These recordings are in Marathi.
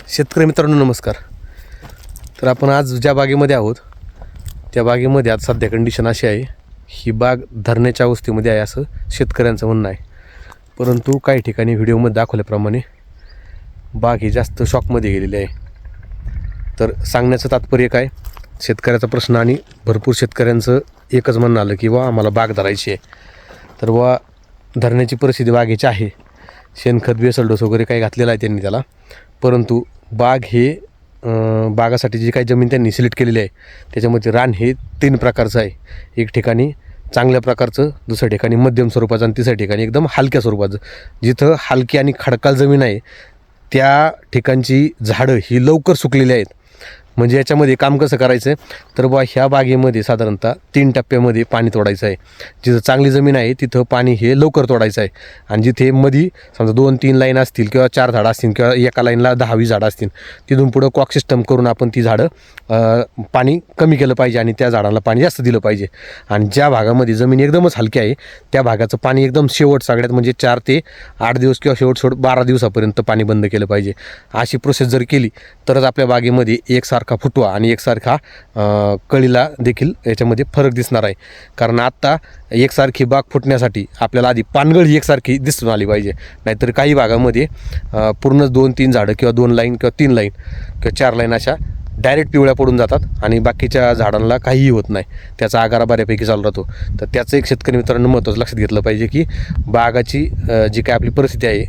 शेतकरी मित्रांनो नमस्कार. तर आपण आज ज्या बागेमध्ये आहोत त्या बागेमध्ये आज सध्या कंडिशन अशी आहे, ही बाग धरण्याच्या अवस्थेमध्ये आहे असं शेतकऱ्यांचं म्हणणं आहे. परंतु काही ठिकाणी व्हिडिओमध्ये दाखवल्याप्रमाणे बाग ही जास्त शॉकमध्ये गेलेली आहे. तर सांगण्याचं तात्पर्य काय, शेतकऱ्याचा प्रश्न आणि भरपूर शेतकऱ्यांचं एकच म्हणणं आलं की आम्हाला बाग धरायची आहे. तर धरण्याची परिस्थिती बागेची आहे. शेणखत बेसल डोस वगैरे काही घातलेला आहे त्यांनी त्याला, परंतु बाग हे बागासाठी जी काही जमीन त्यांनी सिलेक्ट केलेली आहे त्याच्यामध्ये रान हे 3 प्रकारचं आहे. एक ठिकाणी चांगल्या प्रकारचं, दुसऱ्या ठिकाणी मध्यम स्वरूपाचं आणि तिसऱ्या ठिकाणी एकदम हलक्या स्वरूपाचं. जिथं हलकी आणि खडकाळ जमीन आहे त्या ठिकाणची झाडं ही लवकर सुकलेली आहेत. म्हणजे याच्यामध्ये काम कसं करायचं आहे तर ह्या बागेमध्ये साधारणतः 3 टप्प्यामध्ये पाणी तोडायचं आहे. जिथं चांगली जमीन आहे तिथं पाणी हे लवकर तोडायचं आहे आणि जिथे मध्ये समजा 2-3 लाईन असतील किंवा 4 झाडं असतील किंवा एका लाईनला 10-20 झाडं असतील, तिथून पुढं कॉक सिस्टम करून आपण ती झाडं पाणी कमी केलं पाहिजे आणि त्या झाडांना पाणी जास्त दिलं पाहिजे. आणि ज्या भागामध्ये जमीन एकदमच हलकी आहे त्या भागाचं पाणी एकदम शेवट सगळ्यात म्हणजे 4 ते 8 दिवस किंवा शेवट 12 दिवसापर्यंत पाणी बंद केलं पाहिजे. अशी प्रोसेस जर केली तरच आपल्या बागेमध्ये एकसारखा फुटवा आणि एकसारखा कळीला देखील याच्यामध्ये फरक दिसणार आहे. कारण आत्ता एकसारखी बाग फुटण्यासाठी आपल्याला आधी पानगळ ही एकसारखी दिसून आली पाहिजे. नाहीतर काही भागामध्ये पूर्ण 2-3 झाडं किंवा 2 लाईन किंवा 3 लाईन किंवा 4 लाईन अशा डायरेक्ट पिवळ्या पडून जातात आणि बाकीच्या झाडांना काहीही होत नाही, त्याचा आगारा बऱ्यापैकी चालू राहतो. तर त्याचं एक शेतकरी मित्रांनो महत्त्वाचं लक्षात घेतलं पाहिजे की बागाची जी काय आपली परिस्थिती आहे,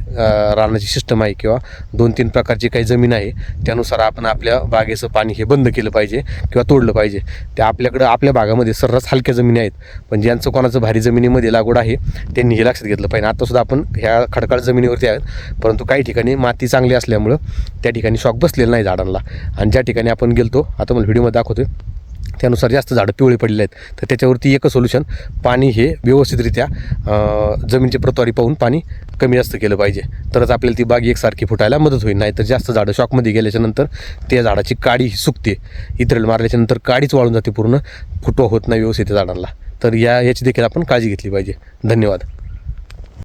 रानाची सिस्टम आहे किंवा 2-3 प्रकारची काही जमीन आहे त्यानुसार आपण आपल्या बागेचं पाणी हे बंद केलं पाहिजे किंवा तोडलं पाहिजे. ते आपल्या भागामध्ये सर्रास हलक्या जमिनी आहेत, पण ज्यांचं कोणाचं भारी जमिनीमध्ये लागवड आहे त्यांनी हे लक्षात घेतलं पाहिजे. आतासुद्धा आपण ह्या खडकाळ जमिनीवरती आहेत, परंतु काही ठिकाणी माती चांगली असल्यामुळं त्या ठिकाणी शॉक बसलेलं नाही झाडांना. आणि ज्या ठिकाणी आपण गेलतो आता मला व्हिडिओमध्ये दाखवतोय त्यानुसार जास्त झाडं पिवळी पडलेले आहेत. तर त्याच्यावरती एकच सोल्युशन, पाणी हे व्यवस्थितरित्या जमिनीची प्रतवारी पाहून पाणी कमी जास्त केलं पाहिजे, तरच आपल्याला ती बाग एकसारखी फुटायला मदत होईल. नाही तर जास्त झाडं शॉकमध्ये गेल्याच्यानंतर त्या झाडाची काडी सुकते, इतरेल मारल्याच्यानंतर काडीच वाळून जाते, पूर्ण फुटवा होत नाही व्यवस्थित झाडांना. तर याची देखील आपण काळजी घेतली पाहिजे. धन्यवाद.